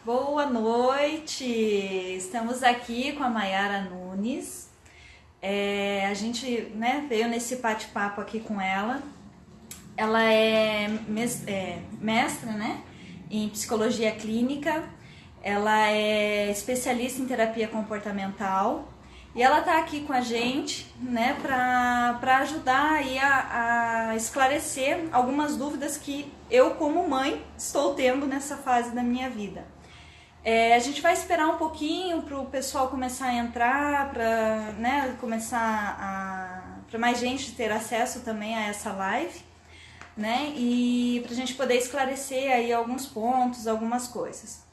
Boa noite! Estamos aqui com a Mayara Nunes. A gente veio nesse bate-papo aqui com ela. Ela é mestra em psicologia clínica, ela é especialista em terapia comportamental e ela está aqui com a gente para ajudar aí a esclarecer algumas dúvidas que eu, como mãe, estou tendo nessa fase da minha vida. A gente vai esperar um pouquinho para o pessoal começar a entrar, para para mais gente ter acesso também a essa live, e para a gente poder esclarecer aí alguns pontos, algumas coisas.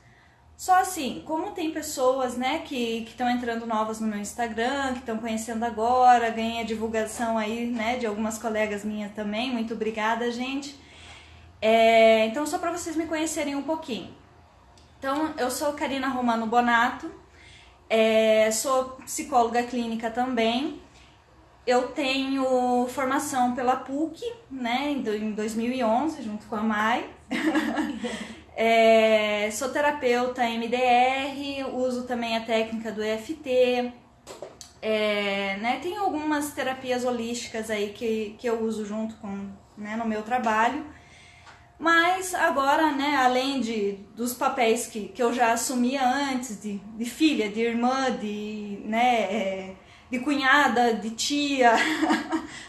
Só assim, como tem pessoas que estão entrando novas no meu Instagram, que estão conhecendo agora, ganhei a divulgação aí de algumas colegas minhas também, muito obrigada, gente. Então, só para vocês me conhecerem um pouquinho. Então, eu sou Karina Romano Bonato, sou psicóloga clínica também. Eu tenho formação pela PUC, em 2011, junto com a Mai. Sou terapeuta MDR, uso também a técnica do EFT. Tenho algumas terapias holísticas aí que eu uso junto com, no meu trabalho. Mas agora, além dos papéis que eu já assumia antes, de filha, de irmã, de cunhada, de tia,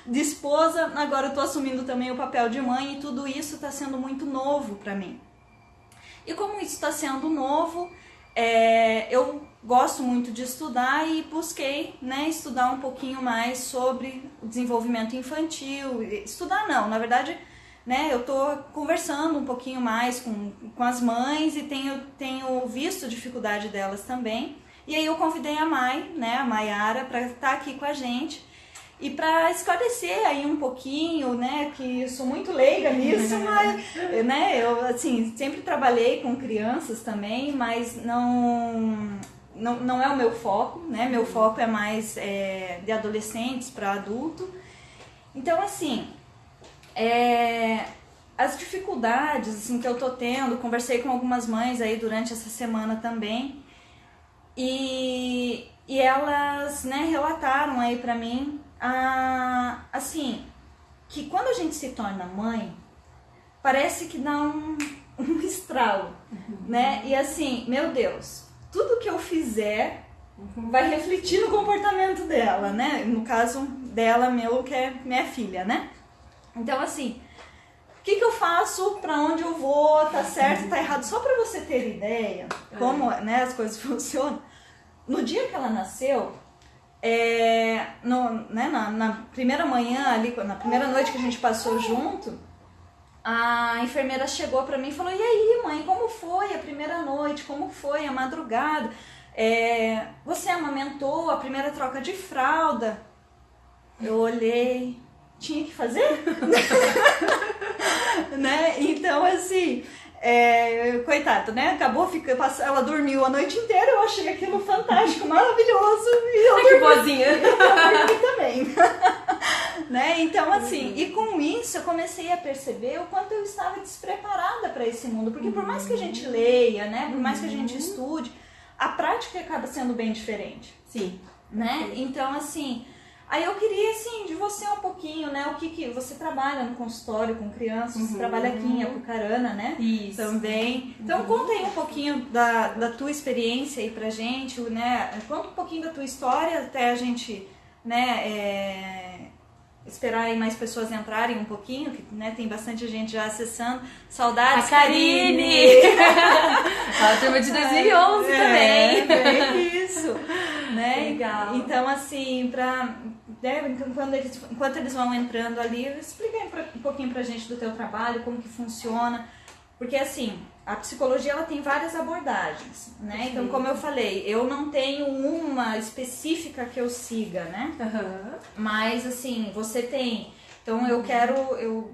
de esposa, agora eu tô assumindo também o papel de mãe e tudo isso está sendo muito novo para mim. E como isso está sendo novo, eu gosto muito de estudar e busquei estudar um pouquinho mais sobre o desenvolvimento infantil. Estudar não, na verdade, eu tô conversando um pouquinho mais com as mães e tenho visto a dificuldade delas também. E aí eu convidei a Mai, a Mayara, para estar aqui com a gente e para esclarecer aí um pouquinho, que eu sou muito leiga nisso, mas, eu, assim, sempre trabalhei com crianças também, mas não é o meu foco, meu foco é mais de adolescentes para adulto. Então, assim, as dificuldades assim, que eu tô tendo, conversei com algumas mães aí durante essa semana também, e elas relataram aí pra mim assim, que quando a gente se torna mãe, parece que dá um estralo, e assim, meu Deus, tudo que eu fizer vai refletir no comportamento dela, no caso dela, meu, que é minha filha, Então assim, o que eu faço, pra onde eu vou, tá certo, tá errado, só pra você ter ideia como as coisas funcionam. No dia que ela nasceu, na primeira manhã, ali, na primeira noite que a gente passou junto, a enfermeira chegou pra mim e falou: e aí, mãe, como foi a primeira noite, como foi a madrugada, você amamentou a primeira troca de fralda? Eu olhei, tinha que fazer? Então, assim, coitado, acabou, ela dormiu a noite inteira, eu achei aquilo fantástico, maravilhoso, e eu que boazinha! Eu dormi também. Então, assim, e com isso eu comecei a perceber o quanto eu estava despreparada para esse mundo, porque por mais que a gente leia, por mais que a gente estude, a prática acaba sendo bem diferente. Sim. Então, assim, aí eu queria, assim, de você um pouquinho, o que você trabalha no consultório com crianças, você trabalha aqui em Apucarana, Isso. Também. Então, conta aí um pouquinho da tua experiência aí pra gente, conta um pouquinho da tua história até a gente, esperar aí mais pessoas entrarem um pouquinho, que tem bastante gente já acessando. Saudades, a Karine! A turma de 2011 também. Bem isso. Legal. Então, assim, enquanto eles vão entrando ali, explica um pouquinho pra gente do teu trabalho, como que funciona, porque assim, a psicologia ela tem várias abordagens, Então, como eu falei, eu não tenho uma específica que eu siga, Mas assim, você tem. Então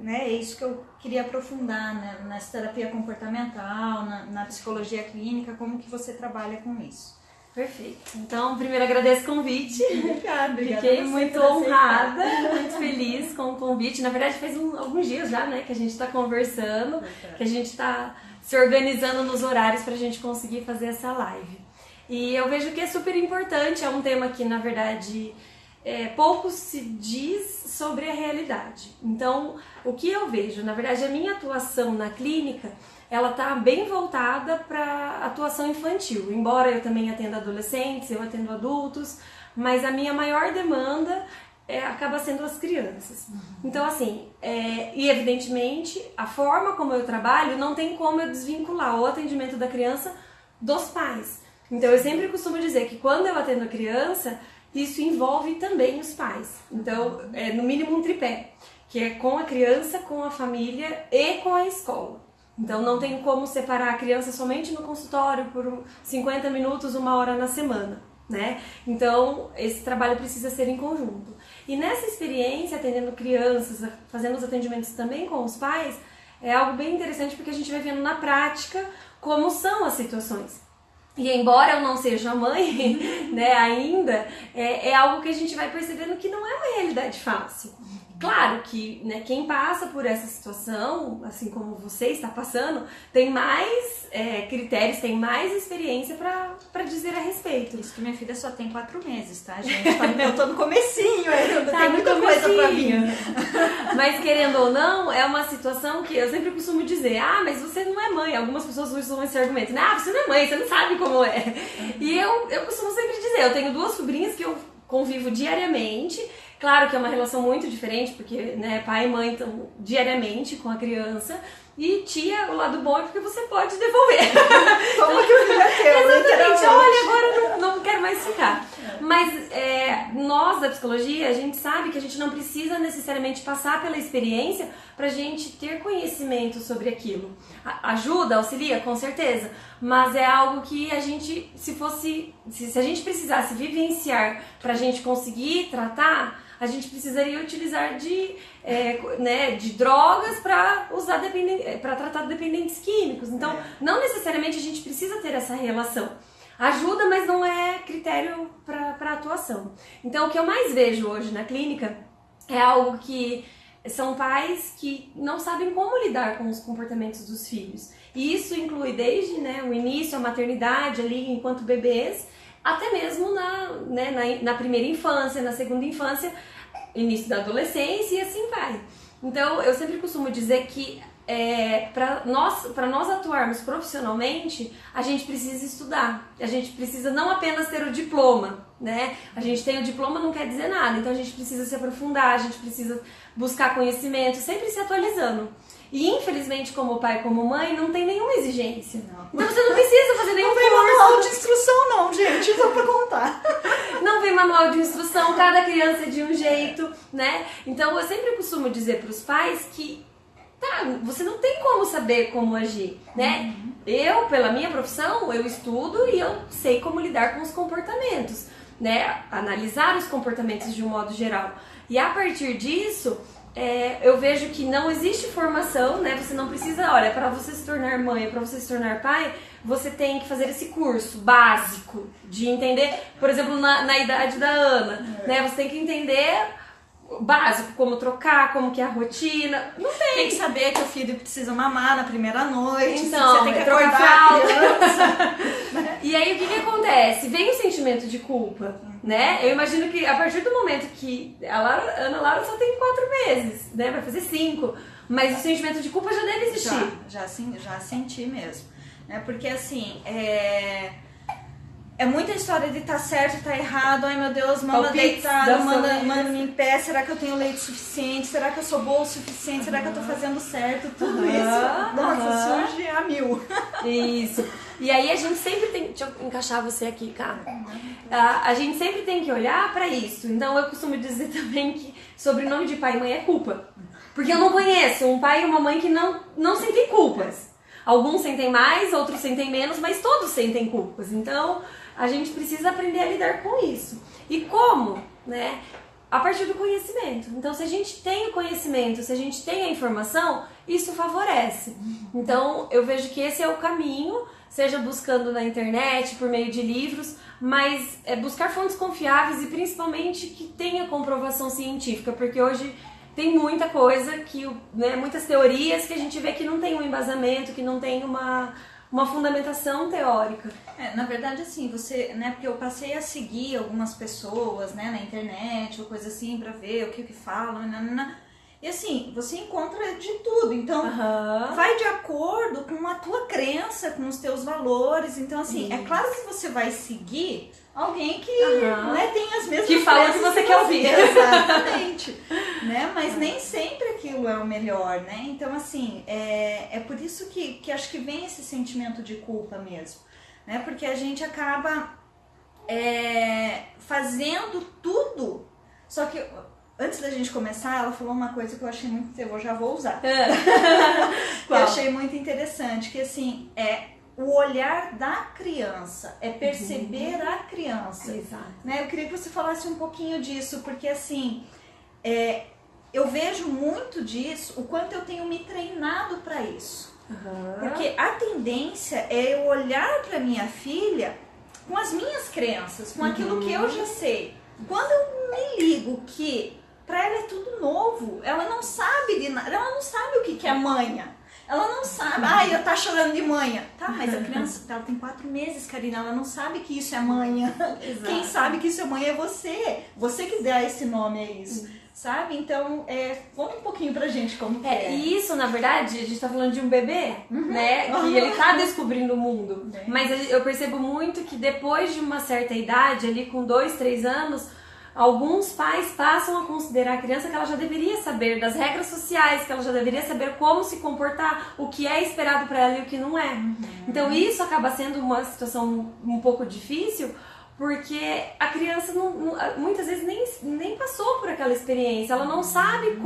é isso que eu queria aprofundar, nessa terapia comportamental, na psicologia clínica, como que você trabalha com isso. Perfeito. Então, primeiro agradeço o convite. Obrigada. Fiquei muito honrada, muito feliz com o convite. Na verdade, faz alguns dias já, que a gente está conversando, que a gente está se organizando nos horários pra gente conseguir fazer essa live. E eu vejo que é super importante, é um tema que, na verdade, pouco se diz sobre a realidade. Então, o que eu vejo? Na verdade, a minha atuação na clínica, ela tá bem voltada para atuação infantil. Embora eu também atenda adolescentes, eu atendo adultos, mas a minha maior demanda acaba sendo as crianças. Então, assim, e evidentemente, a forma como eu trabalho, não tem como eu desvincular o atendimento da criança dos pais. Então, eu sempre costumo dizer que quando eu atendo a criança, isso envolve também os pais. Então, no mínimo um tripé, que é com a criança, com a família e com a escola. Então, não tem como separar a criança somente no consultório por 50 minutos, 1 hora na semana, né? Então, esse trabalho precisa ser em conjunto. E nessa experiência, atendendo crianças, fazendo os atendimentos também com os pais, é algo bem interessante porque a gente vai vendo na prática como são as situações. E embora eu não seja mãe, né, ainda, é algo que a gente vai percebendo que não é uma realidade fácil. Claro que, né, quem passa por essa situação, assim como você está passando, tem mais critérios, tem mais experiência para dizer a respeito. Isso que minha filha só tem 4 meses, tá, gente? Eu tô no comecinho, ainda tá, tem muita coisa pra vir. Mas querendo ou não, é uma situação que eu sempre costumo dizer, mas você não é mãe. Algumas pessoas usam esse argumento, né? Você não é mãe, você não sabe como é. E eu costumo sempre dizer, eu tenho 2 sobrinhas que eu convivo diariamente. Claro que é uma relação muito diferente, porque, né, pai e mãe estão diariamente com a criança. E tia, o lado bom é porque você pode devolver. Toma que o filho é teu, exatamente, olha, agora eu não quero mais ficar. Mas nós da psicologia, a gente sabe que a gente não precisa necessariamente passar pela experiência pra gente ter conhecimento sobre aquilo. Ajuda, auxilia, com certeza. Mas é algo que a gente, se a gente precisasse vivenciar pra gente conseguir tratar, a gente precisaria utilizar de drogas para tratar dependentes químicos. Então, não necessariamente a gente precisa ter essa relação. Ajuda, mas não é critério para atuação. Então, o que eu mais vejo hoje na clínica é algo que são pais que não sabem como lidar com os comportamentos dos filhos. E isso inclui desde o início, a maternidade, ali enquanto bebês, até mesmo na primeira infância, na segunda infância, início da adolescência e assim vai. Então, eu sempre costumo dizer que para nós atuarmos profissionalmente, a gente precisa estudar. A gente precisa não apenas ter o diploma, né? A gente tem o diploma não quer dizer nada, então a gente precisa se aprofundar, a gente precisa buscar conhecimento, sempre se atualizando. E infelizmente, como pai e como mãe, não tem nenhuma exigência. Não. Então você não precisa fazer nenhum curso. Não vem manual de instrução não, gente, só pra contar. Não vem manual de instrução, cada criança é de um jeito, né? Então eu sempre costumo dizer pros pais que você não tem como saber como agir, né? Eu, pela minha profissão, eu estudo e eu sei como lidar com os comportamentos, né? Analisar os comportamentos de um modo geral. E a partir disso, eu vejo que não existe formação, né? Você não precisa, olha, para você se tornar mãe, para você se tornar pai, você tem que fazer esse curso básico de entender, por exemplo, na idade da Ana, né? Você tem que entender básico, como trocar, como que é a rotina. Não tem. Tem que saber que o filho precisa mamar na primeira noite. Então, você tem que trocar acordar fralda. a criança. E aí o que acontece? Vem o sentimento de culpa, né? Eu imagino que a partir do momento que a Ana Laura só tem 4 meses, né? Vai fazer 5. Mas o sentimento de culpa já deve existir. Já senti mesmo. Né? Porque assim, é muita história de tá certo, tá errado, ai meu Deus, mama deitada, mama em pé, será que eu tenho leite suficiente? Será que eu sou boa o suficiente? Será que eu tô fazendo certo? Tudo isso, nossa, surge a 1000. Isso. E aí a gente sempre tem... Deixa eu encaixar você aqui, cara. A gente sempre tem que olhar pra isso. Então eu costumo dizer também que sobrenome de pai e mãe é culpa. Porque eu não conheço um pai e uma mãe que não sentem culpas. Alguns sentem mais, outros sentem menos, mas todos sentem culpas. Então, a gente precisa aprender a lidar com isso. E como? Né? A partir do conhecimento. Então, se a gente tem o conhecimento, se a gente tem a informação, isso favorece. Então, eu vejo que esse é o caminho, seja buscando na internet, por meio de livros, mas buscar fontes confiáveis e principalmente que tenha comprovação científica, porque hoje tem muita coisa, né, muitas teorias que a gente vê que não tem um embasamento, que não tem uma fundamentação teórica. Na verdade, assim, você, né, porque eu passei a seguir algumas pessoas, né, na internet ou coisa assim, pra ver o que falam, e assim, você encontra de tudo, então vai de acordo com a tua crença, com os teus valores, então assim, é claro que você vai seguir alguém que né, tem as mesmas que fala o que você quer ouvir. Exatamente. Né? Mas nem sempre aquilo é o melhor, né? Então, assim, é por isso que acho que vem esse sentimento de culpa mesmo, né? Porque a gente acaba fazendo tudo, só que antes da gente começar, ela falou uma coisa que eu achei muito, eu já vou usar. Que eu achei muito interessante, que assim, o olhar da criança, perceber a criança. Exato. Né? Eu queria que você falasse um pouquinho disso, porque assim, eu vejo muito disso, o quanto eu tenho me treinado para isso. Porque a tendência é eu olhar para minha filha com as minhas crenças, com aquilo que eu já sei. Quando eu me ligo que para ela é tudo novo, ela não sabe de nada, ela não sabe o que é manha. Ela não sabe, eu tá chorando de manha. Tá, mas a criança, ela tem 4 meses, Karina, ela não sabe que isso é manha. Exato. Quem sabe que isso é manha é você. Você que dá esse nome a isso, sabe? Então, conta um pouquinho pra gente como que é. E isso, na verdade, a gente tá falando de um bebê, né? Que ele tá descobrindo o mundo. Mas eu percebo muito que depois de uma certa idade, ali com 2, 3 anos, alguns pais passam a considerar a criança que ela já deveria saber das regras sociais, que ela já deveria saber como se comportar, o que é esperado para ela e o que não é. Então isso acaba sendo uma situação um pouco difícil, porque a criança muitas vezes nem passou por aquela experiência, ela não sabe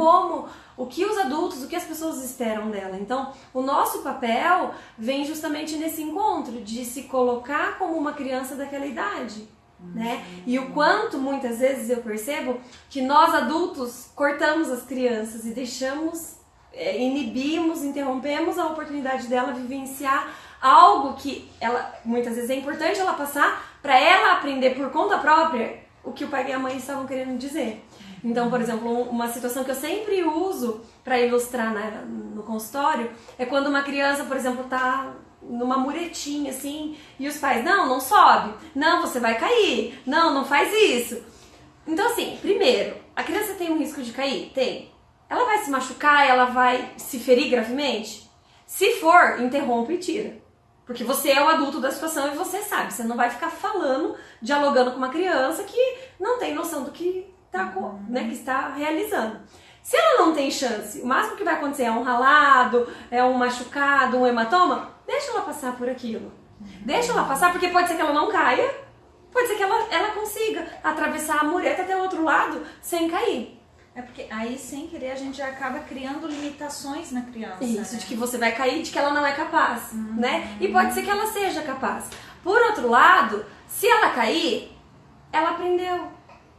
o que os adultos, o que as pessoas esperam dela. Então o nosso papel vem justamente nesse encontro, de se colocar como uma criança daquela idade. Né? E o quanto muitas vezes eu percebo que nós adultos cortamos as crianças e deixamos, inibimos, interrompemos a oportunidade dela vivenciar algo que muitas vezes é importante ela passar para ela aprender por conta própria o que o pai e a mãe estavam querendo dizer. Então, por exemplo, uma situação que eu sempre uso para ilustrar no consultório é quando uma criança, por exemplo, está numa muretinha assim, e os pais, não sobe, não, você vai cair, não faz isso. Então assim, primeiro, a criança tem um risco de cair? Tem. Ela vai se machucar, ela vai se ferir gravemente? Se for, interrompe e tira. Porque você é o adulto da situação e você sabe, você não vai ficar falando, dialogando com uma criança que não tem noção do que está realizando. Se ela não tem chance, o máximo que vai acontecer é um ralado, é um machucado, um hematoma, deixa ela passar por aquilo. Deixa ela passar, porque pode ser que ela não caia, pode ser que ela consiga atravessar a mureta até o outro lado sem cair. Porque aí, sem querer, a gente já acaba criando limitações na criança. Isso, né? de que você vai cair, de que ela não é capaz, né? E pode ser que ela seja capaz. Por outro lado, se ela cair, ela aprendeu,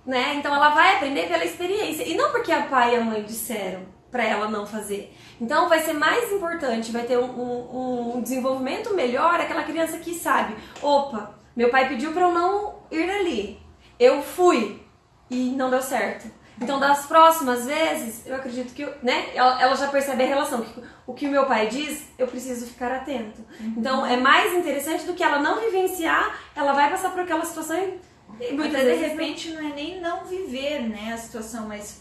né? Então ela vai aprender pela experiência. E não porque a pai e a mãe disseram para ela não fazer. Então vai ser mais importante, vai ter um desenvolvimento melhor aquela criança que sabe, opa, meu pai pediu para eu não ir ali, eu fui e não deu certo. Então das próximas vezes, eu acredito que, né, ela já percebe a relação, que o que o meu pai diz, eu preciso ficar atento. Então é mais interessante do que ela não vivenciar, ela vai passar por aquela situação e muitas vezes de repente não é nem não viver, né, a situação, mas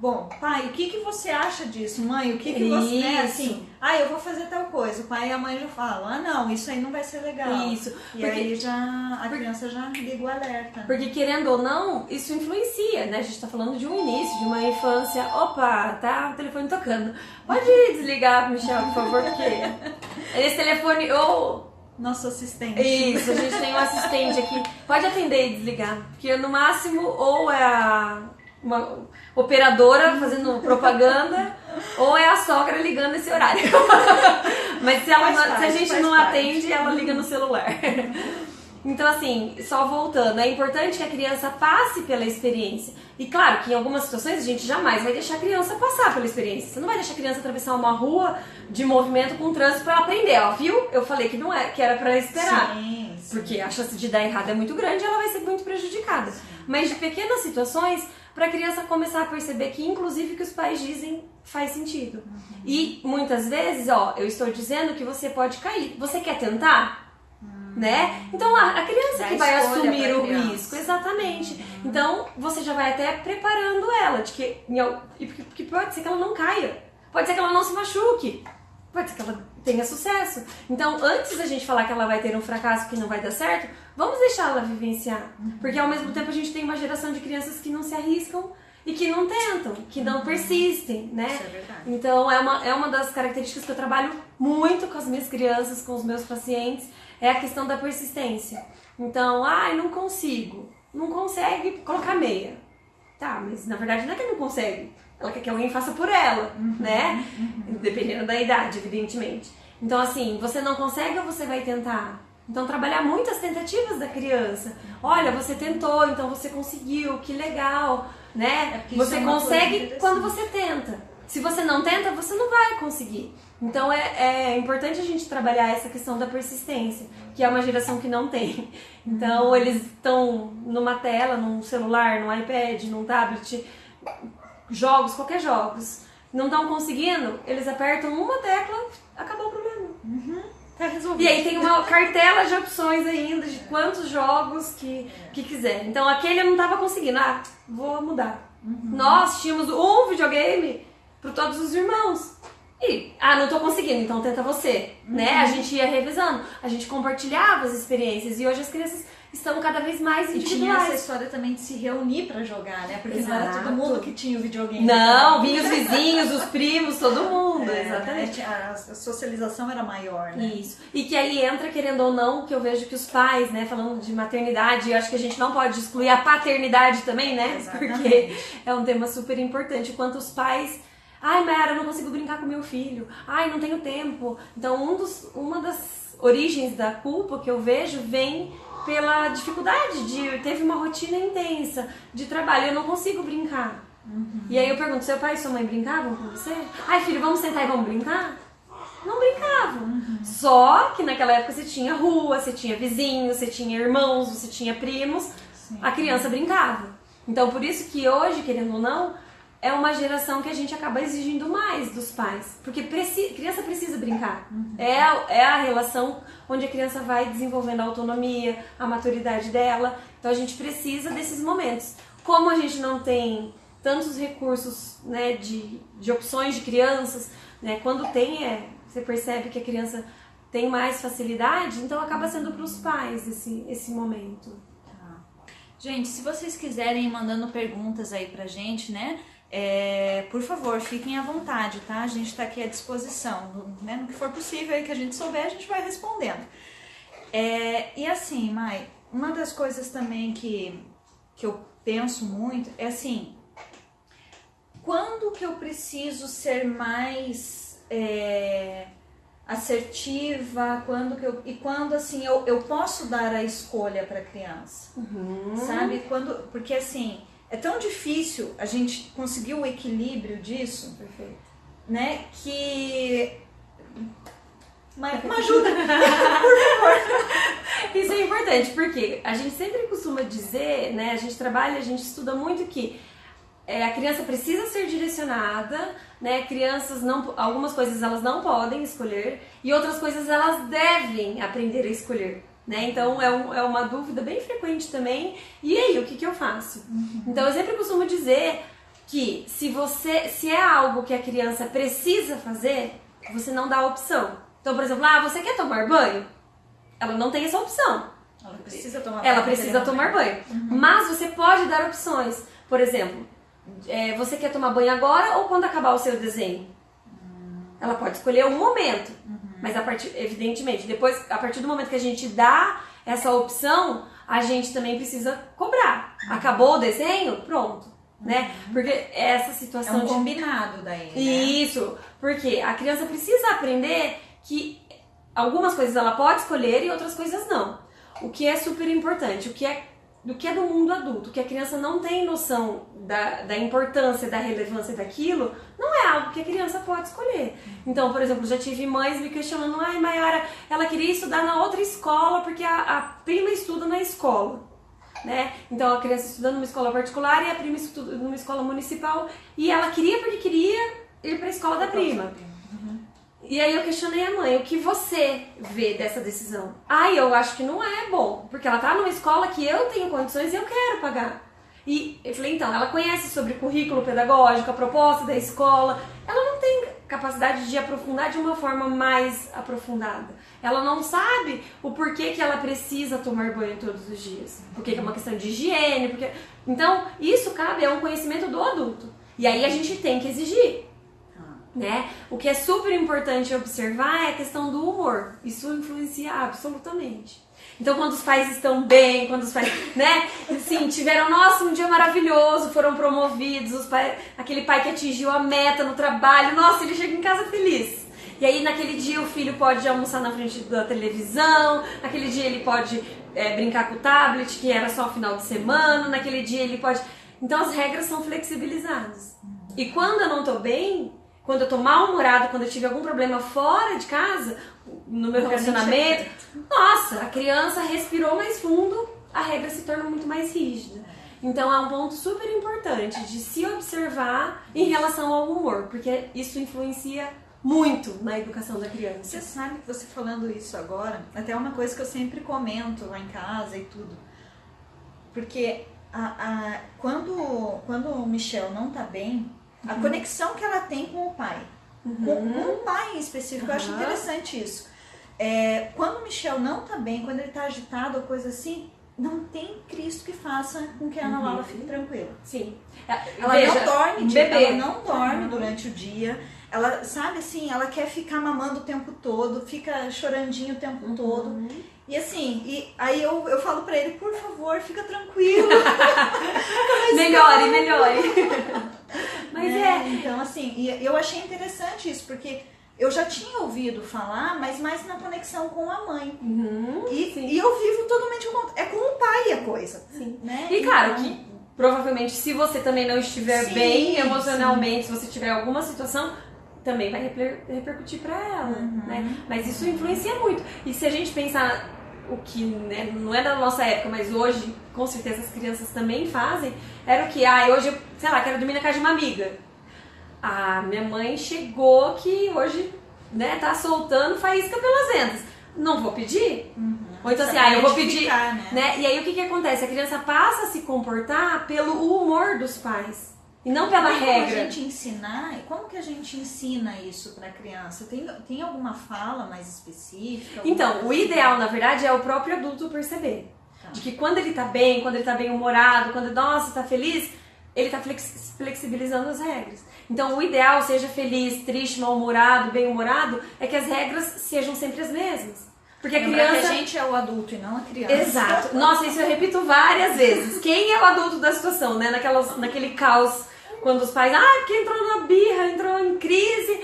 bom, pai, o que você acha disso? Mãe, o que você... Né, assim, eu vou fazer tal coisa. O pai e a mãe já falam, não, isso aí não vai ser legal. Isso. E aí a criança já liga o alerta. Porque querendo ou não, isso influencia, né? A gente tá falando de um início, de uma infância. Opa, tá o telefone tocando. Pode desligar, Michel, por favor, porque esse telefone nosso assistente. Isso, a gente tem um assistente aqui. Pode atender e desligar. Porque no máximo, ou é uma operadora fazendo propaganda, ou é a sogra ligando nesse horário. Mas se a gente não atende, ela liga no celular. Então assim, só voltando, é importante que a criança passe pela experiência. E claro que em algumas situações a gente jamais vai deixar a criança passar pela experiência. Você não vai deixar a criança atravessar uma rua de movimento com trânsito para ela aprender, ó, viu? Eu falei que era para esperar. Sim. Porque a chance de dar errado é muito grande e ela vai ser muito prejudicada. Sim. Mas de pequenas situações, para a criança começar a perceber que, inclusive, o que os pais dizem faz sentido. E muitas vezes, ó, eu estou dizendo que você pode cair. Você quer tentar? Né? Então a criança que vai assumir o risco, exatamente. Então você já vai até preparando ela de que pode ser que ela não caia, pode ser que ela não se machuque, pode ser que ela tenha sucesso. Então antes da gente falar que ela vai ter um fracasso, que não vai dar certo, vamos deixar ela vivenciar, porque ao mesmo tempo a gente tem uma geração de crianças que não se arriscam e que não tentam, que não persistem, né? Isso é verdade. Então é uma das características que eu trabalho muito com as minhas crianças, com os meus pacientes, é a questão da persistência. Então, não consigo. Não consegue colocar meia. Tá, mas na verdade não é que não consegue. Ela quer que alguém faça por ela, né? Dependendo da idade, evidentemente. Então, assim, você não consegue ou você vai tentar? Então, trabalhar muito as tentativas da criança. Olha, você tentou, então você conseguiu, que legal, né? Você consegue quando você tenta. Se você não tenta, você não vai conseguir. Então é importante a gente trabalhar essa questão da persistência, que é uma geração que não tem. Então eles estão numa tela, num celular, num iPad, num tablet, jogos, qualquer jogos. Não estão conseguindo, eles apertam uma tecla, acabou o problema. Tá resolvido. E aí tem uma cartela de opções ainda, de quantos jogos que quiser. Então aquele eu não estava conseguindo, vou mudar. Nós tínhamos um videogame para todos os irmãos. E, não tô conseguindo, então tenta você, né? A gente ia revisando, a gente compartilhava as experiências e hoje as crianças estão cada vez mais individuais. E tinha essa história também de se reunir pra jogar, né? Porque não era todo mundo que tinha o videogame. Não, vinha os vizinhos, os primos, todo mundo, exatamente. A socialização era maior, né? Isso. E que aí entra, querendo ou não, que eu vejo que os pais, né, falando de maternidade, eu acho que a gente não pode excluir a paternidade também, né? Exatamente. Porque é um tema super importante. Quanto os pais... Mayara, eu não consigo brincar com meu filho. Não tenho tempo. Então, uma das origens da culpa que eu vejo vem pela dificuldade teve uma rotina intensa de trabalho, eu não consigo brincar. E aí eu pergunto, seu pai e sua mãe brincavam com você? Filho, vamos sentar e vamos brincar? Não brincavam. Só que naquela época você tinha rua, você tinha vizinhos, você tinha irmãos, você tinha primos. Sim. A criança brincava. Então, por isso que hoje, querendo ou não, é uma geração que a gente acaba exigindo mais dos pais. Porque criança precisa brincar. É a relação onde a criança vai desenvolvendo a autonomia, a maturidade dela. Então a gente precisa desses momentos. Como a gente não tem tantos recursos, né, de opções de crianças, né, quando tem, você percebe que a criança tem mais facilidade, então acaba sendo para os pais esse momento. Gente, se vocês quiserem ir mandando perguntas aí pra gente, né? Por favor, fiquem à vontade, tá? A gente tá aqui à disposição, né? No que for possível aí que a gente souber, a gente vai respondendo. E assim, Mai, uma das coisas também que eu penso muito é assim, quando que eu preciso ser mais assertiva, quando assim eu posso dar a escolha para a criança, sabe? Porque assim é tão difícil a gente conseguir o equilíbrio disso. Perfeito. Né? Que uma ajuda, por favor. Isso é importante, porque a gente sempre costuma dizer, né? A gente trabalha, a gente estuda muito que a criança precisa ser direcionada, né? Crianças algumas coisas elas não podem escolher e outras coisas elas devem aprender a escolher, né? Então é uma dúvida bem frequente também. E aí, o que eu faço? Então eu sempre costumo dizer que se é algo que a criança precisa fazer, você não dá a opção. Então, por exemplo, você quer tomar banho? Ela não tem essa opção. Ela precisa tomar banho. Mas você pode dar opções. Por exemplo, você quer tomar banho agora ou quando acabar o seu desenho? Ela pode escolher um momento. Mas evidentemente, depois, a partir do momento que a gente dá essa opção, a gente também precisa cobrar. Acabou o desenho? Pronto. Né? Porque essa situação combinado daí, né? Isso, porque a criança precisa aprender que algumas coisas ela pode escolher e outras coisas não. O que é super importante, do que é do mundo adulto, que a criança não tem noção da importância, da relevância daquilo, não é algo que a criança pode escolher. Então, por exemplo, já tive mães me questionando, Mayara, ela queria estudar na outra escola porque a prima estuda na escola. né? Então a criança estudando numa escola particular e a prima estuda numa escola municipal e ela queria porque queria ir para a escola da prima. E aí eu questionei a mãe, o que você vê dessa decisão? Eu acho que não é bom, porque ela tá numa escola que eu tenho condições e eu quero pagar. E eu falei, então, ela conhece sobre currículo pedagógico, a proposta da escola, ela não tem capacidade de aprofundar de uma forma mais aprofundada. Ela não sabe o porquê que ela precisa tomar banho todos os dias. Porque é uma questão de higiene, porque... Então, isso cabe a um conhecimento do adulto. E aí a gente tem que exigir. Né? O que é super importante observar é a questão do humor. Isso influencia absolutamente. Então, quando os pais estão bem, quando os pais, né, assim, tiveram, nossa, um dia maravilhoso, foram promovidos, os pais, aquele pai que atingiu a meta no trabalho, nossa, ele chega em casa feliz. E aí, naquele dia, o filho pode almoçar na frente da televisão, naquele dia ele pode brincar com o tablet, que era só final de semana, naquele dia ele pode... Então, as regras são flexibilizadas. E quando eu não tô bem... Quando eu tô mal-humorada, quando eu tive algum problema fora de casa, no meu relacionamento, nossa, a criança respirou mais fundo, a regra se torna muito mais rígida. Então é um ponto super importante de se observar em relação ao humor, porque isso influencia muito na educação da criança. Você sabe que você falando isso agora, até é uma coisa que eu sempre comento lá em casa e tudo. Porque quando o Michel não tá bem, a conexão que ela tem com o pai, com o pai em específico, eu acho interessante isso. Quando o Michel não tá bem, quando ele tá agitado ou coisa assim, não tem Cristo que faça com que a Ana Laura fique tranquila. Sim. Ela não dorme, ela não dorme durante o dia. Ela, sabe assim, ela quer ficar mamando o tempo todo, fica chorandinho o tempo todo. E assim, aí eu falo pra ele, por favor, fica tranquilo. Melhore. Mas Então assim, eu achei interessante isso, porque eu já tinha ouvido falar, mas mais na conexão com a mãe. E eu vivo totalmente com o pai a coisa. Sim. Né? E claro que provavelmente se você também não estiver bem emocionalmente, se você tiver alguma situação, também vai repercutir pra ela, né? Mas isso influencia muito. E se a gente pensar o que, né, não é da nossa época, mas hoje, com certeza as crianças também fazem, era o que? Hoje eu, sei lá, quero dormir na casa de uma amiga. Minha mãe chegou que hoje, né, tá soltando faísca pelas ventas. Não vou pedir? Ou então assim, eu vou pedir, né? E aí o que acontece? A criança passa a se comportar pelo humor dos pais. E não pela regra. Como que a gente ensina isso pra criança? Tem alguma fala mais específica? Então, o ideal, na verdade, é o próprio adulto perceber. De que quando ele tá bem humorado, quando, nossa, tá feliz, ele tá flexibilizando as regras. Então, o ideal, seja feliz, triste, mal-humorado, bem-humorado, é que as regras sejam sempre as mesmas. Porque a criança... que a gente é o adulto e não a criança. Exato. Nossa, isso eu repito várias vezes. Quem é o adulto da situação, né? Naquele caos, quando os pais... porque entrou na birra, entrou em crise.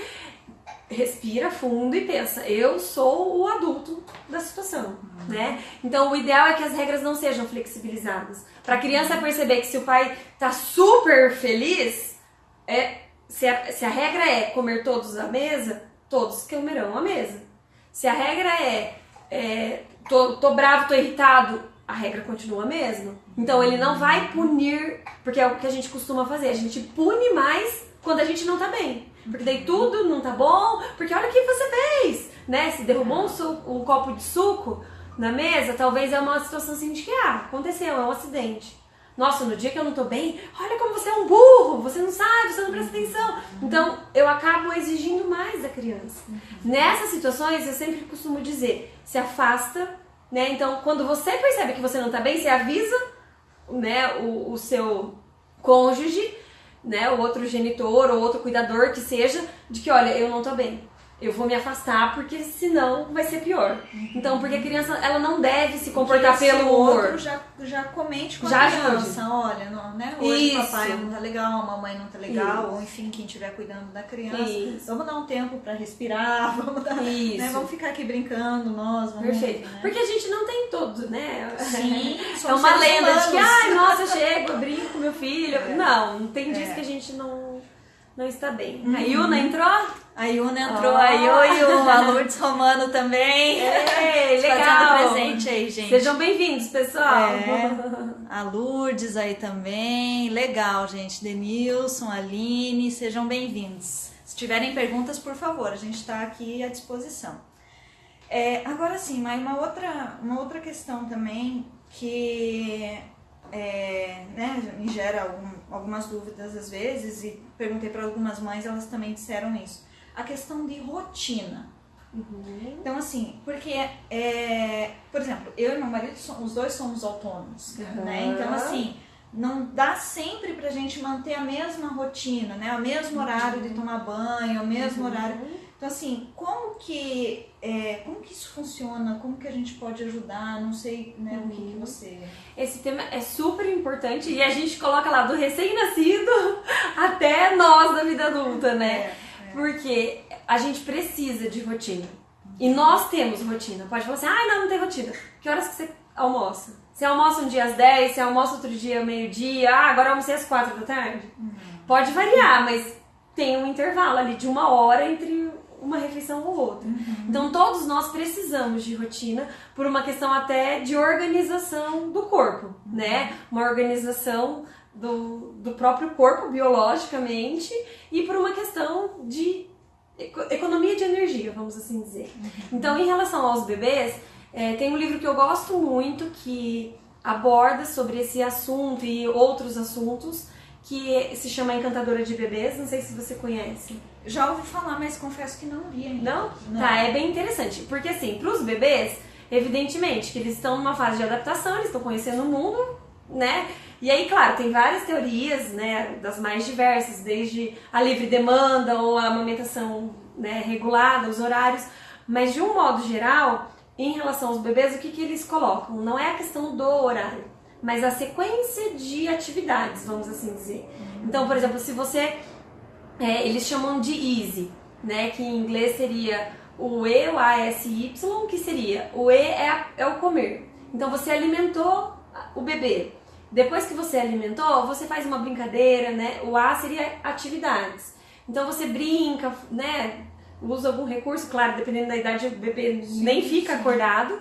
Respira fundo e pensa, eu sou o adulto da situação, né? Então, o ideal é que as regras não sejam flexibilizadas. Pra criança perceber que se o pai tá super feliz, se a regra é comer todos à mesa, todos comerão à mesa. Se a regra tô bravo, tô irritado, a regra continua a mesma. Então ele não vai punir, porque é o que a gente costuma fazer, a gente pune mais quando a gente não tá bem. Porque daí tudo não tá bom, porque olha o que você fez, né? Se derrubou um copo de suco na mesa, talvez é uma situação assim de que, aconteceu, é um acidente. Nossa, no dia que eu não tô bem, olha como você é um burro, você não sabe, você não presta atenção. Então, eu acabo exigindo mais da criança. Nessas situações, eu sempre costumo dizer, se afasta, né? Então, quando você percebe que você não tá bem, você avisa, né, o seu cônjuge, né, o outro genitor ou outro cuidador que seja, de que, olha, eu não tô bem. Eu vou me afastar porque senão vai ser pior. Então, porque a criança, ela não deve se comportar pelo humor. Outro já comente com a criança, olha, né? Hoje o papai não tá legal, a mamãe não tá legal, ou enfim, quem estiver cuidando da criança. Vamos dar um tempo pra respirar, vamos ficar aqui brincando, nós. Perfeito. Né? Porque a gente não tem todo, né? Sim, é uma lenda de que, nossa, eu chego, eu brinco com meu filho. Não tem dias que a gente não está bem. A Yuna entrou? A Yuna entrou, a Ioiô, a Lourdes Romano também. Ei, legal. Fazendo presente aí, gente. Sejam bem-vindos, pessoal. A Lourdes aí também. Legal, gente. Denilson, Aline, sejam bem-vindos. Se tiverem perguntas, por favor, a gente está aqui à disposição. Agora sim, mas uma outra questão também que me gera algumas dúvidas às vezes, e perguntei para algumas mães, elas também disseram isso. A questão de rotina. Uhum. Então, assim, porque, por exemplo, eu e meu marido, os dois somos autônomos, né? Então, assim, não dá sempre pra gente manter a mesma rotina, né? O mesmo horário de tomar banho, o mesmo horário. Então, assim, como que isso funciona? Como que a gente pode ajudar? Não sei, né, o que você... Esse tema é super importante e a gente coloca lá do recém-nascido até nós da vida adulta, né? Porque a gente precisa de rotina. E nós temos rotina. Pode falar assim, não tem rotina. Que horas que você almoça? Você almoça um dia às 10, você almoça outro dia ao meio-dia, agora eu almocei às 4 da tarde? Pode variar, mas tem um intervalo ali de 1 hora entre uma refeição ou outra. Então todos nós precisamos de rotina por uma questão até de organização do corpo, né? Uma organização do próprio corpo biologicamente e por uma questão de economia de energia, vamos assim dizer. Então, em relação aos bebês, tem um livro que eu gosto muito que aborda sobre esse assunto e outros assuntos, que se chama Encantadora de Bebês. Não sei se você conhece. Já ouvi falar, mas confesso que não li ainda. Não? Tá, é bem interessante. Porque assim, para os bebês, evidentemente que eles estão numa fase de adaptação, eles estão conhecendo o mundo, né? E aí, claro, tem várias teorias, né, das mais diversas, desde a livre demanda ou a amamentação, né, regulada, os horários, mas de um modo geral, em relação aos bebês, o que eles colocam? Não é a questão do horário, mas a sequência de atividades, vamos assim dizer. Então, por exemplo, se você... eles chamam de easy, né, que em inglês seria o E, o A, S, Y, que seria... O E é o comer. Então, você alimentou o bebê. Depois que você alimentou, você faz uma brincadeira, né? O A seria atividades. Então você brinca, né? Usa algum recurso, claro, dependendo da idade, o bebê nem fica acordado.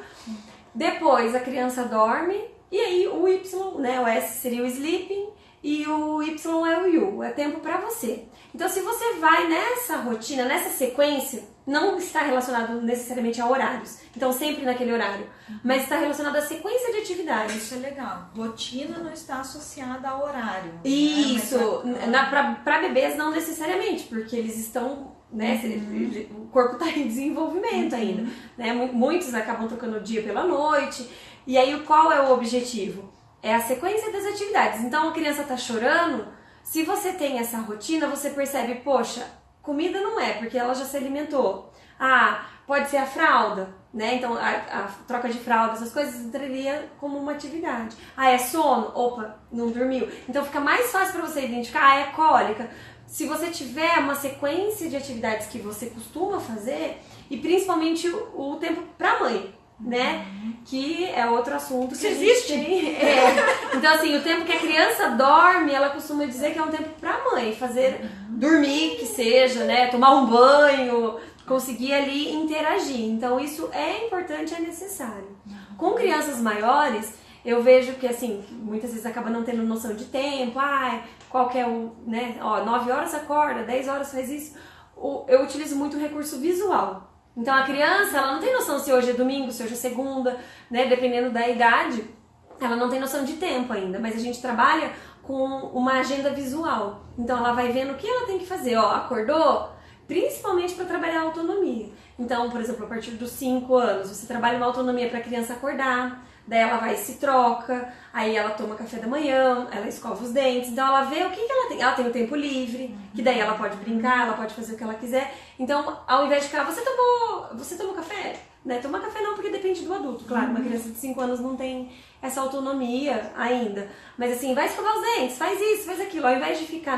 Depois a criança dorme e aí o Y, né? O S seria o sleeping e o Y é o you, é tempo pra você. Então se você vai nessa rotina, nessa sequência, não está relacionado necessariamente a horários, então sempre naquele horário, mas está relacionado à sequência de atividades. Isso é legal. Rotina não está associada a horário. Isso, né? Para bebês não necessariamente, porque eles estão, né, o corpo está em desenvolvimento ainda, né? Muitos acabam trocando o dia pela noite, e aí qual é o objetivo? É a sequência das atividades. Então a criança está chorando, se você tem essa rotina, você percebe, poxa, comida não é, porque ela já se alimentou. Pode ser a fralda, né? Então a troca de fralda, essas coisas entraria como uma atividade. É sono? Opa, não dormiu. Então fica mais fácil para você identificar, é cólica. Se você tiver uma sequência de atividades que você costuma fazer, e principalmente o tempo para mãe, né? Que é outro assunto que existe. Tem. Então assim, o tempo que a criança dorme, ela costuma dizer que é um tempo pra mãe, fazer dormir, que seja, né? Tomar um banho, conseguir ali interagir. Então isso é importante, é necessário. Com crianças maiores, eu vejo que assim, muitas vezes acaba não tendo noção de tempo, qual que é o, né? 9 horas acorda, 10 horas faz isso. Eu utilizo muito o recurso visual. Então a criança, ela não tem noção se hoje é domingo, se hoje é segunda, né? Dependendo da idade, ela não tem noção de tempo ainda, mas a gente trabalha com uma agenda visual. Então ela vai vendo o que ela tem que fazer, acordou, principalmente para trabalhar a autonomia. Então, por exemplo, a partir dos 5 anos, você trabalha uma autonomia para a criança acordar, daí ela vai e se troca, aí ela toma café da manhã, ela escova os dentes, então ela vê o que ela tem. Ela tem o tempo livre, que daí ela pode brincar, ela pode fazer o que ela quiser. Então, ao invés de ficar, você tomou café? Né? Tomar café não, porque depende do adulto, claro. Uma criança de 5 anos não tem essa autonomia ainda. Mas assim, vai escovar os dentes, faz isso, faz aquilo. Ao invés de ficar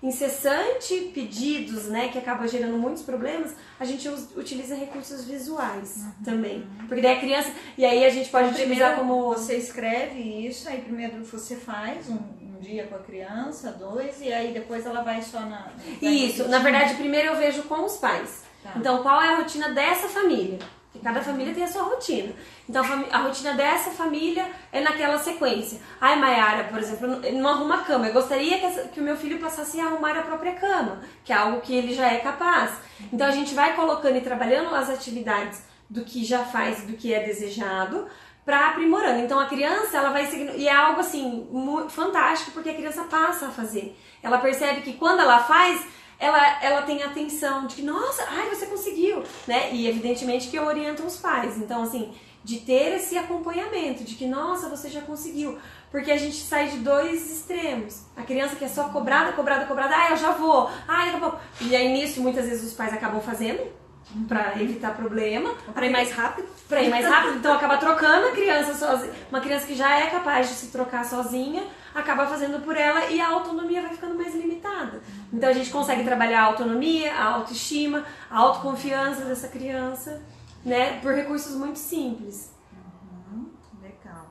incessante pedidos, né, que acaba gerando muitos problemas, a gente utiliza recursos visuais também. Porque daí a criança... E aí a gente pode utilizar como... Você escreve isso, aí primeiro você faz um dia com a criança, 2, e aí depois ela vai só na... Isso, na verdade, primeiro eu vejo com os pais. Tá. Então, qual é a rotina dessa família? Porque cada família tem a sua rotina. Então, a rotina dessa família é naquela sequência. Ai, Mayara, por exemplo, não arruma a cama. Eu gostaria que o meu filho passasse a arrumar a própria cama, que é algo que ele já é capaz. Então, a gente vai colocando e trabalhando as atividades do que já faz, do que é desejado, para aprimorando. Então, a criança, ela vai seguindo... E é algo, assim, muito fantástico, porque a criança passa a fazer. Ela percebe que quando ela faz... Ela tem atenção de que, nossa, ai, você conseguiu, né? E evidentemente que eu oriento os pais. Então, assim, de ter esse acompanhamento, de que, nossa, você já conseguiu. Porque a gente sai de 2 extremos. A criança que é só cobrada, ah, eu já vou, daqui a pouco. E aí, nisso, muitas vezes os pais acabam fazendo, pra evitar problema. Pra ir mais rápido. Pra ir mais rápido, então acaba trocando a criança sozinha. Uma criança que já é capaz de se trocar sozinha, acaba fazendo por ela e a autonomia vai ficando mais limitada. Então a gente consegue trabalhar a autonomia, a autoestima, a autoconfiança dessa criança, né, por recursos muito simples. Legal.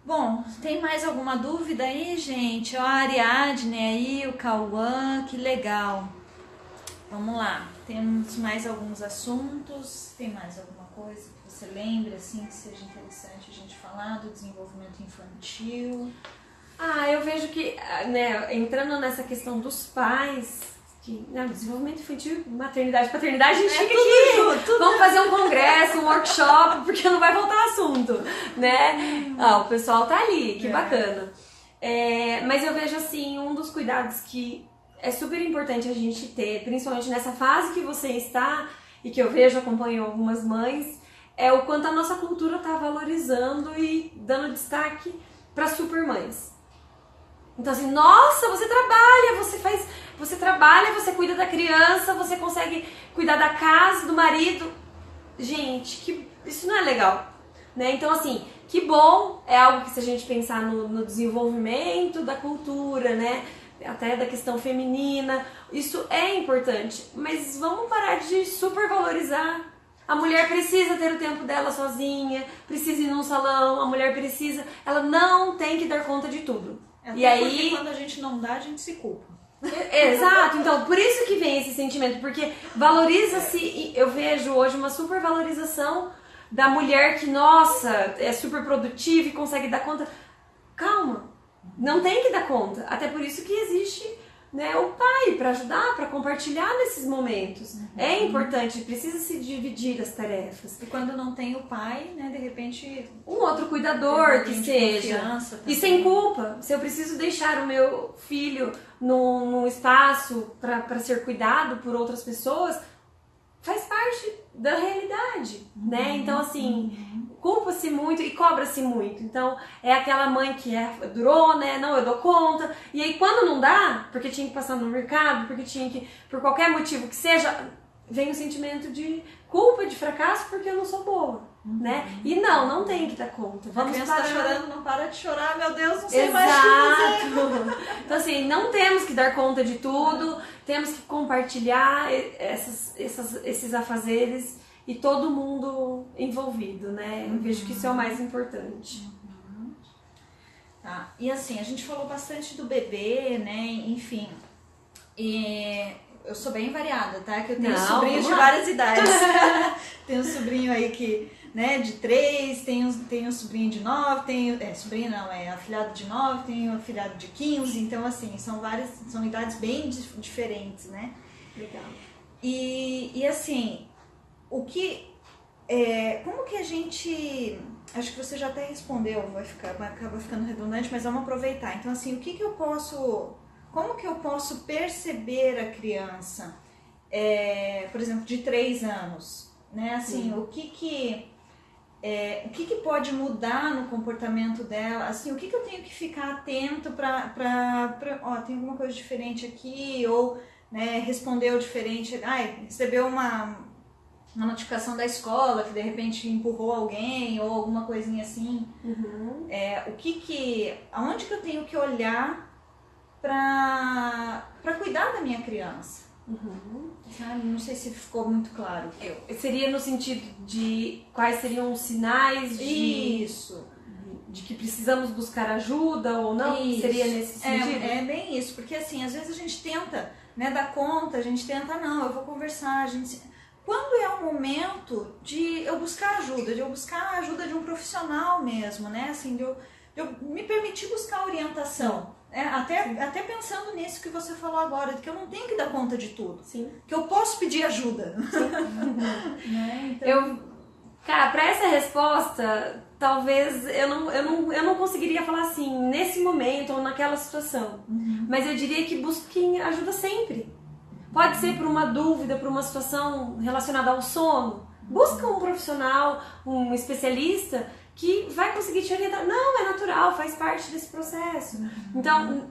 Bom, tem mais alguma dúvida aí, gente? Ó, a Ariadne aí, o Cauã, que legal. Vamos lá, temos mais alguns assuntos, tem mais alguma coisa que você lembre, assim, que seja interessante a gente falar do desenvolvimento infantil? Eu vejo que, né, entrando nessa questão dos pais, que, né, desenvolvimento infantil, maternidade, paternidade, a gente fica aqui, tudo. Vamos fazer um congresso, um workshop, porque não vai voltar assunto, né? O pessoal tá ali, que bacana. Mas eu vejo, assim, um dos cuidados que é super importante a gente ter, principalmente nessa fase que você está, e que eu vejo, acompanho algumas mães, é o quanto a nossa cultura está valorizando e dando destaque para supermães. Então assim, nossa, você trabalha, você cuida da criança, você consegue cuidar da casa, do marido. Gente, isso não é legal, né? Então assim, que bom, é algo que se a gente pensar no desenvolvimento da cultura, né? Até da questão feminina, isso é importante, mas vamos parar de supervalorizar. A mulher precisa ter o tempo dela sozinha, precisa ir num salão, a mulher precisa, ela não tem que dar conta de tudo. Até e aí, porque quando a gente não dá, a gente se culpa. Exato, então por isso que vem esse sentimento, porque valoriza-se, eu vejo hoje uma supervalorização da mulher que, nossa, é super produtiva e consegue dar conta. Calma. Não tem que dar conta. Até por isso que existe, né, o pai para ajudar, para compartilhar nesses momentos. É importante, precisa se dividir as tarefas. E quando não tem o pai, né, de repente... Um outro cuidador que seja. E sem culpa. Se eu preciso deixar o meu filho num espaço para ser cuidado por outras pessoas, faz parte da realidade, né? Então, assim, culpa-se muito e cobra-se muito. Então, é aquela mãe que durou, né? Não, eu dou conta. E aí, quando não dá, porque tinha que passar no mercado, porque tinha que, por qualquer motivo que seja, vem o sentimento de culpa, de fracasso, porque eu não sou boa, né? E não tem que dar conta. A criança tá chorando, não para de chorar, meu Deus, não sei Exato. mais o que fazer. Então, assim, não temos que dar conta de tudo, temos que compartilhar esses afazeres e todo mundo envolvido, né? Eu vejo que isso é o mais importante. Tá. E assim, a gente falou bastante do bebê, né? Enfim. E eu sou bem variada, tá? Que eu tenho sobrinhos de várias idades. Tenho um sobrinho aí que, né, de 3, tenho um sobrinho de 9, sobrinho não, é afilhado de 9, tenho afilhado de 15, então assim, são idades bem diferentes, né? Legal. E assim, como que a gente... Acho que você já até respondeu, acaba ficando redundante, mas vamos aproveitar. Então assim, como que eu posso perceber a criança, por exemplo, de 3 anos, né? Assim, o que pode mudar no comportamento dela? Assim, o que eu tenho que ficar atento tem alguma coisa diferente aqui, ou, né, respondeu diferente, recebeu uma notificação da escola que de repente empurrou alguém ou alguma coisinha assim. Aonde que eu tenho que olhar para cuidar da minha criança. Sabe? Não sei se ficou muito claro. Seria no sentido de quais seriam os sinais de... Isso. De que precisamos buscar ajuda ou não? Isso. Seria nesse sentido? É bem isso, porque assim, às vezes a gente tenta, né, dar conta, a gente tenta, não, eu vou conversar, a gente... Quando é o momento de eu buscar ajuda, de eu buscar a ajuda de um profissional mesmo, né, assim, de eu me permitir buscar orientação, até pensando nisso que você falou agora, de que eu não tenho que dar conta de tudo, Sim. que eu posso pedir ajuda. Né? Então... Cara, pra essa resposta, talvez eu não conseguiria falar assim, nesse momento ou naquela situação. Mas eu diria que busquem ajuda sempre. Pode ser por uma dúvida, por uma situação relacionada ao sono. Busca um profissional, um especialista que vai conseguir te orientar. Não, é natural, faz parte desse processo. Então,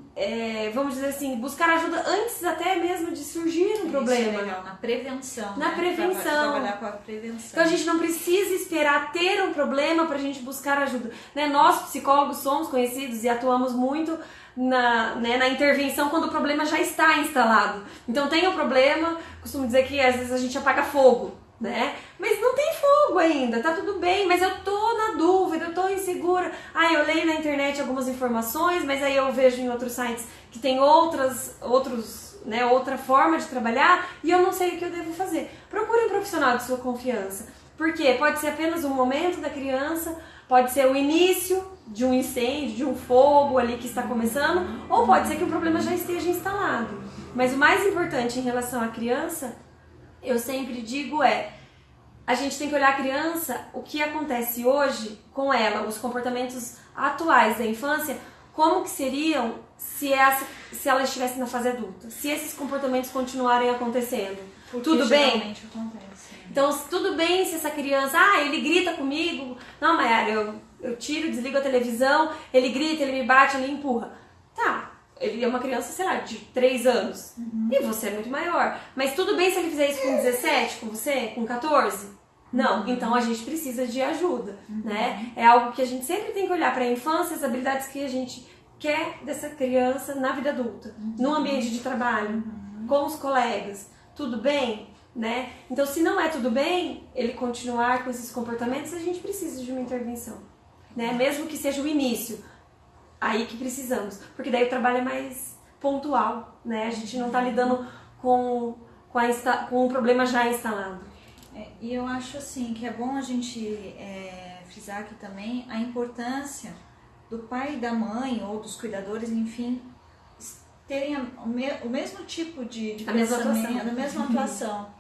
vamos dizer assim, buscar ajuda antes até mesmo de surgir um problema. Isso é legal, na prevenção. Na prevenção. Trabalhar com a prevenção. Então a gente não precisa esperar ter um problema pra gente buscar ajuda. Né? Nós, psicólogos, somos conhecidos e atuamos muito na intervenção quando o problema já está instalado. Então tem um problema, costumo dizer que às vezes a gente apaga fogo, né? Mas não tem fogo ainda, tá tudo bem, mas eu tô na dúvida, eu tô insegura. Eu leio na internet algumas informações, mas aí eu vejo em outros sites que tem outra forma de trabalhar e eu não sei o que eu devo fazer. Procure um profissional de sua confiança. Porque pode ser apenas um momento da criança, pode ser o início de um incêndio, de um fogo ali que está começando, ou pode ser que o problema já esteja instalado. Mas o mais importante em relação à criança, eu sempre digo a gente tem que olhar a criança, o que acontece hoje com ela, os comportamentos atuais da infância, como que seriam se ela estivesse na fase adulta, se esses comportamentos continuarem acontecendo. Porque tudo bem? Geralmente acontece. Então, tudo bem se essa criança, ele grita comigo, não, Mayara, eu tiro, desligo a televisão, ele grita, ele me bate, ele empurra. Tá, ele é uma criança, sei lá, de 3 anos. E você é muito maior. Mas tudo bem se ele fizer isso com 17, com você, com 14? Não, então a gente precisa de ajuda, né? É algo que a gente sempre tem que olhar para a infância, as habilidades que a gente quer dessa criança na vida adulta, no ambiente de trabalho, com os colegas. Tudo bem? Né? Então, se não é tudo bem, ele continuar com esses comportamentos, a gente precisa de uma intervenção, né? Mesmo que seja o início, aí que precisamos, porque daí o trabalho é mais pontual, né? A gente não está lidando com um problema já instalado. E eu acho assim que é bom a gente frisar aqui também a importância do pai e da mãe ou dos cuidadores, enfim, terem o mesmo tipo de pensamento, a mesma atuação.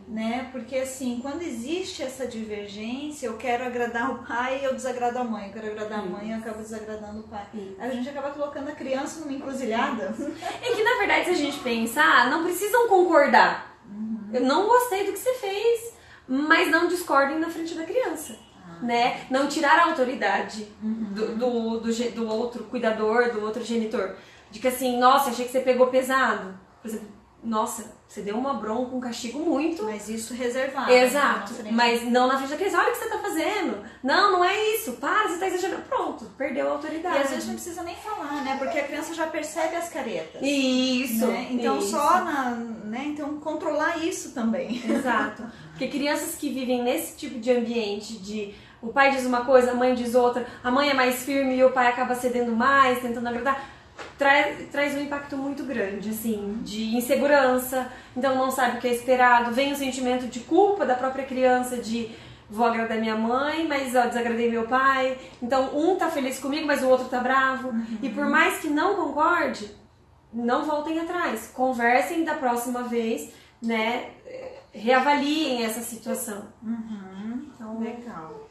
Né? Porque assim, quando existe essa divergência, eu quero agradar o pai e eu desagrado a mãe, eu quero agradar a mãe e eu acabo desagradando o pai. A gente acaba colocando a criança numa encruzilhada. É que na verdade, se a gente pensar, não precisam concordar. Eu não gostei do que você fez, mas não discordem na frente da criança. Né? Não tirar a autoridade do outro cuidador, do outro genitor. De que assim, nossa, achei que você pegou pesado. Por exemplo, nossa, você deu uma bronca, um castigo muito... Mas isso reservado. Exato, mas não na frente da criança. Olha o que você tá fazendo. Não é isso. Para, você tá exagerando. Pronto, perdeu a autoridade. E às vezes não precisa nem falar, né? Porque a criança já percebe as caretas. Isso. Né? Então isso. Então controlar isso também. Exato. Porque crianças que vivem nesse tipo de ambiente de... O pai diz uma coisa, a mãe diz outra. A mãe é mais firme e o pai acaba cedendo mais, tentando agradar. Traz um impacto muito grande, assim, de insegurança, então não sabe o que é esperado, vem o sentimento de culpa da própria criança, de vou agradar minha mãe, mas desagradei meu pai, então um tá feliz comigo, mas o outro tá bravo, e por mais que não concorde, não voltem atrás, conversem da próxima vez, né, reavaliem essa situação. Então, legal.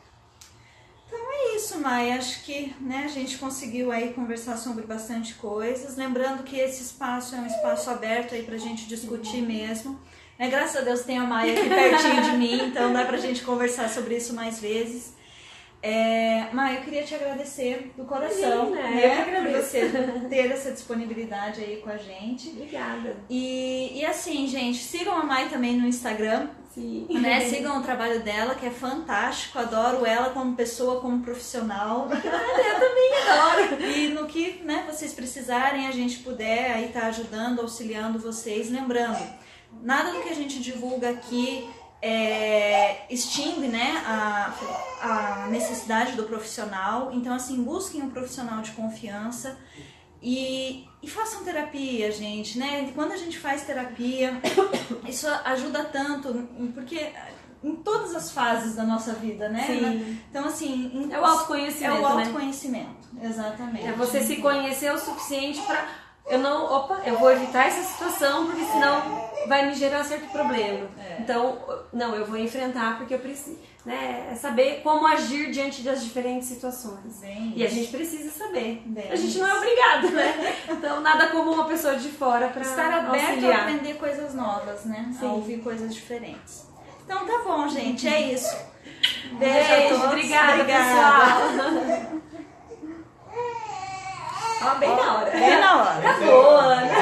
Então é isso, Mai. Acho que a gente conseguiu aí conversar sobre bastante coisas. Lembrando que esse espaço é um espaço aberto aí pra gente discutir mesmo. Graças a Deus tem a Mai aqui pertinho de mim, então dá pra gente conversar sobre isso mais vezes. Mai, eu queria te agradecer do coração, por você ter essa disponibilidade aí com a gente. Obrigada. E assim, gente, sigam a Mai também no Instagram, Sim. Né? Sigam o trabalho dela, que é fantástico. Adoro ela como pessoa, como profissional. Eu também adoro. E no que, né, vocês precisarem, a gente puder aí tá ajudando, auxiliando vocês. Lembrando, nada do que a gente divulga aqui extingue, né, a necessidade do profissional. Então, assim, busquem um profissional de confiança e façam terapia, gente, né? Quando a gente faz terapia, isso ajuda tanto, porque em todas as fases da nossa vida, né? Sim. Então, assim... É o autoconhecimento, É o autoconhecimento, né? Exatamente. É você se conhecer o suficiente pra... eu vou evitar essa situação, porque senão vai me gerar certo problema. Então, não, eu vou enfrentar porque eu preciso, né? É saber como agir diante das diferentes situações. E a gente precisa saber. A gente não é obrigado, né? Então, nada como uma pessoa de fora pra estar aberto auxiliar. a aprender coisas novas, né? Sim. A ouvir coisas diferentes. Então, tá bom, gente. É isso. Beijo a todos. Obrigada, pessoal. Ó, bem na hora. Bem na hora. Tá boa, né?